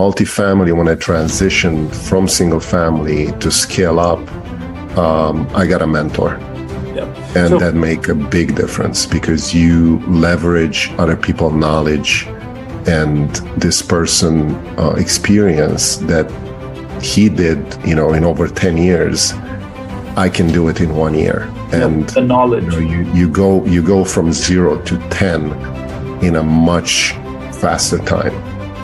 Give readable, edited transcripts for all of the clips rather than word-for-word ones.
multifamily, when I transitioned from single family to scale up, I got a mentor. And that make a big difference because you leverage other people's knowledge and this person experience that he did, in over 10 years. I can do it in 1 year. And the knowledge. You go from 0 to 10 in a much faster time.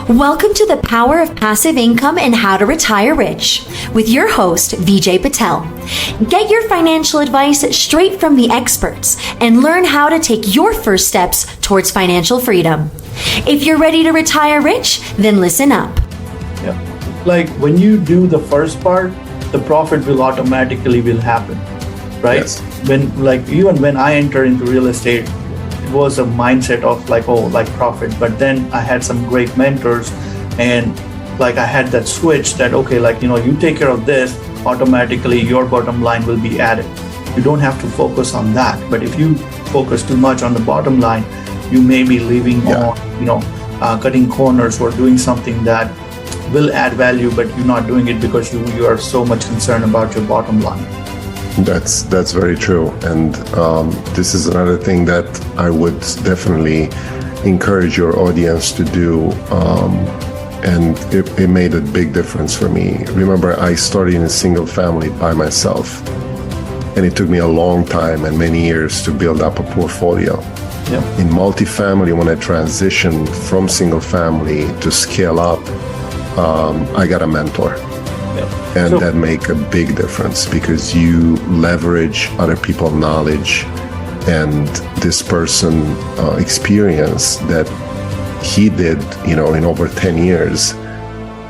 Welcome to the Power of Passive Income and How to Retire Rich with your host, Vijay Patel. Get your financial advice straight from the experts and learn how to take your first steps towards financial freedom. If you're ready to retire rich, then listen up. Yeah. Like when you do the first part, the profit will automatically happen, right? Yes. Even when I enter into real estate, it was a mindset of profit, but then I had some great mentors and I had that switch that, you take care of this, automatically your bottom line will be added. You don't have to focus on that. But if you focus too much on the bottom line, you may be leaving on, cutting corners or doing something that will add value, but you're not doing it because you are so much concerned about your bottom line. That's very true. And this is another thing that I would definitely encourage your audience to do. And it made a big difference for me. Remember, I started in a single family by myself. And it took me a long time and many years to build up a portfolio. Yeah. In multifamily, when I transitioned from single family to scale up, I got a mentor. And that make a big difference because you leverage other people's knowledge and this person experience that he did, in over 10 years.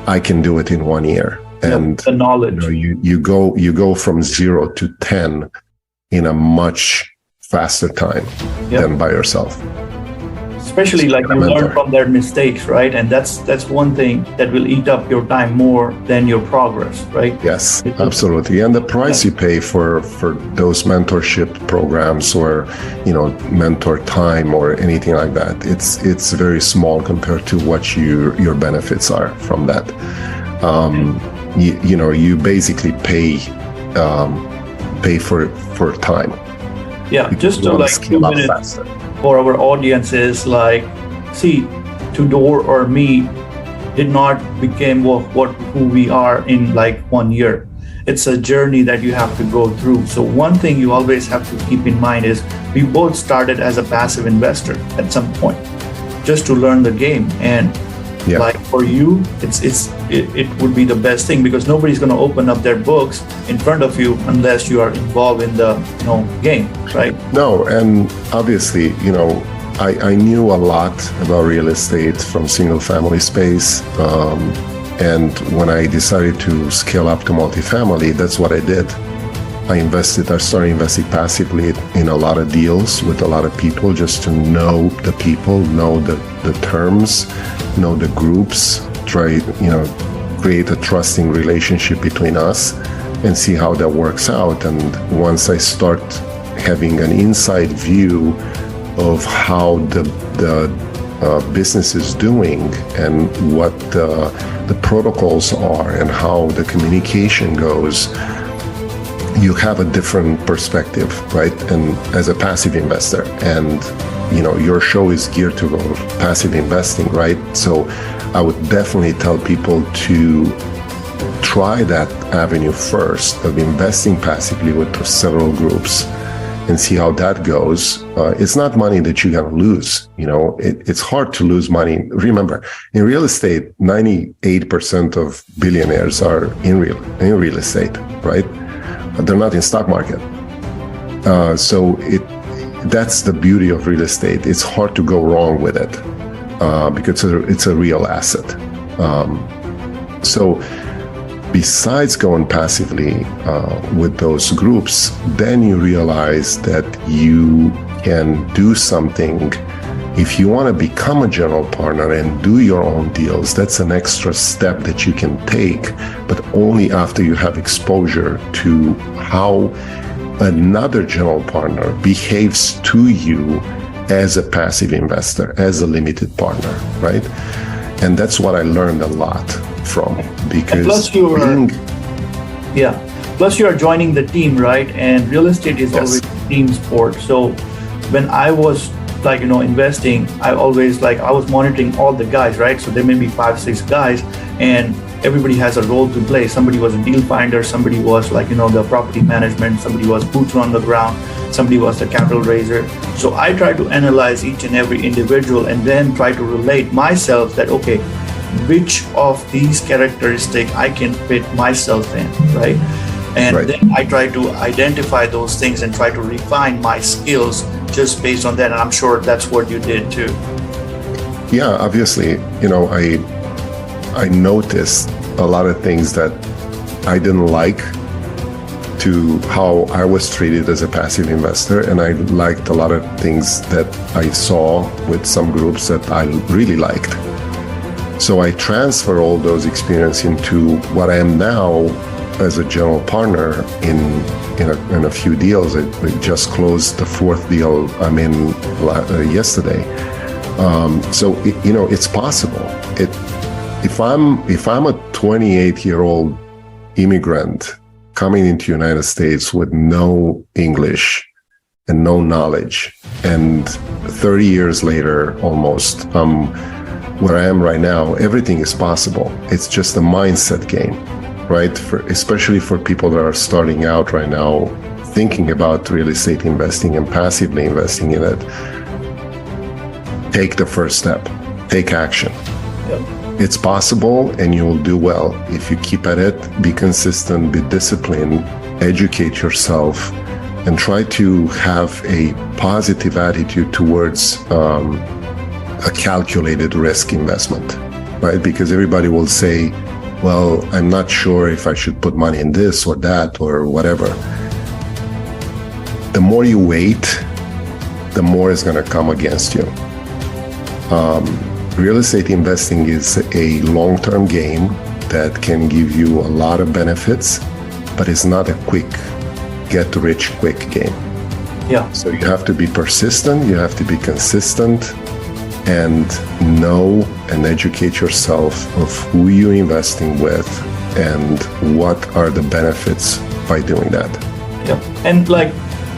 I can do it in 1 year. And the knowledge. You go from 0 to 10 in a much faster time than by yourself. Especially you learn from their mistakes, right? And that's one thing that will eat up your time more than your progress, right? Yes, absolutely. And the price you pay for those mentorship programs or, mentor time or anything like that, it's very small compared to what your benefits are from that. You basically pay for time. Yeah, just to 2 minutes. Faster. For our audiences, Tudor or me did not become who we are in 1 year. It's a journey that you have to go through. So one thing you always have to keep in mind is we both started as a passive investor at some point, just to learn the game. And for you, it would be the best thing because nobody's going to open up their books in front of you unless you are involved in the game, right? No, and obviously, I knew a lot about real estate from single family space. And when I decided to scale up to multifamily, that's what I did. I started investing passively in a lot of deals with a lot of people just to know the people, know the terms, know the groups, create a trusting relationship between us and see how that works out. And once I start having an inside view of how the business is doing and what the protocols are and how the communication goes, you have a different perspective, right? And as a passive investor, and your show is geared to passive investing, right? So I would definitely tell people to try that avenue first of investing passively with several groups and see how that goes. It's not money that you're going to lose. It's hard to lose money. Remember, in real estate, 98% of billionaires are in real estate, right? They're not in stock market. So that's the beauty of real estate. It's hard to go wrong with it because it's a real asset. So besides going passively with those groups, then you realize that you can do something. If you want to become a general partner and do your own deals, that's an extra step that you can take, but only after you have exposure to how another general partner behaves to you as a passive investor, as a limited partner, right? And that's what I learned a lot from, because plus plus you are joining the team, right? And real estate is always a team sport. So when I was investing, I was monitoring all the guys, right? So there may be 5-6 guys, and everybody has a role to play. Somebody was a deal finder, somebody was the property management, somebody was boots on the ground, somebody was the capital raiser. So I try to analyze each and every individual and then try to relate myself that, okay, which of these characteristics I can fit myself in, right? And then I try to identify those things and try to refine my skills just based on that. And I'm sure that's what you did too. Yeah, obviously, I noticed a lot of things that I didn't like to how I was treated as a passive investor, and I liked a lot of things that I saw with some groups that I really liked. So I transfer all those experiences into what I am now as a general partner in a few deals. I just closed the 4th deal I'm in yesterday. So it's possible. If I'm a 28-year-old immigrant coming into United States with no English and no knowledge, and 30 years later almost, where I am right now, everything is possible. It's just a mindset game, right? Especially for people that are starting out right now, thinking about real estate investing and passively investing in it. Take the first step. Take action. Yep. It's possible, and you will do well if you keep at it, be consistent, be disciplined, educate yourself, and try to have a positive attitude towards a calculated risk investment, right? Because everybody will say, well, I'm not sure if I should put money in this or that or whatever. The more you wait, the more is going to come against you. Real estate investing is a long-term game that can give you a lot of benefits, but it's not a quick get-rich-quick game. Yeah. So you have to be persistent, you have to be consistent, and know and educate yourself of who you're investing with and what are the benefits by doing that. Yeah. And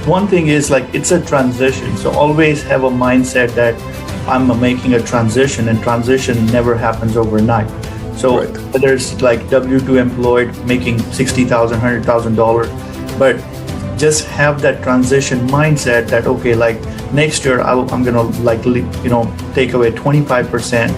one thing is it's a transition. So always have a mindset that I'm making a transition, and transition never happens overnight. So whether it's W-2 employed making $60,000, $100,000, but just have that transition mindset that, okay, next year I'm gonna take away 25%,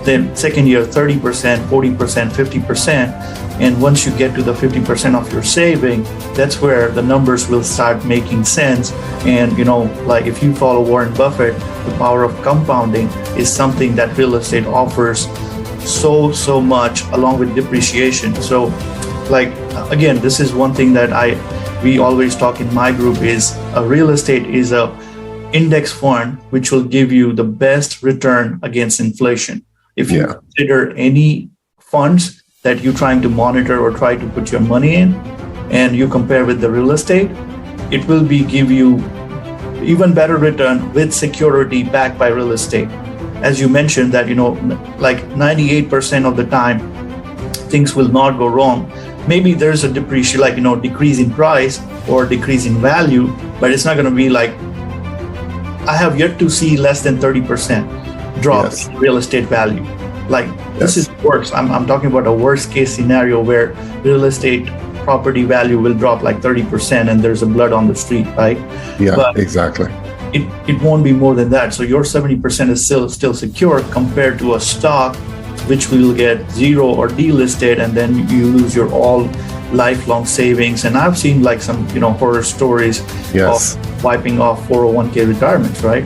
then second year 30%, 40%, 50%, and once you get to the 50% of your saving, that's where the numbers will start making sense. And if you follow Warren Buffett, the power of compounding is something that real estate offers so much, along with depreciation. So again, this is one thing that we always talk in my group is real estate is a index fund which will give you the best return against inflation. If you consider any funds that you're trying to monitor or try to put your money in, and you compare with the real estate, it will give you even better return with security backed by real estate. As you mentioned that 98% of the time things will not go wrong. Maybe there's a depreciation, decrease in price or decrease in value, but it's not going to be I have yet to see less than 30% drop in real estate value. This is worse. I'm talking about a worst case scenario where real estate property value will drop 30% and there's a blood on the street, right? Yeah, but exactly. It won't be more than that. So your 70% is still secure compared to a stock which will get zero or delisted, and then you lose your all lifelong savings. And I've seen some horror stories of wiping off 401k retirements, right?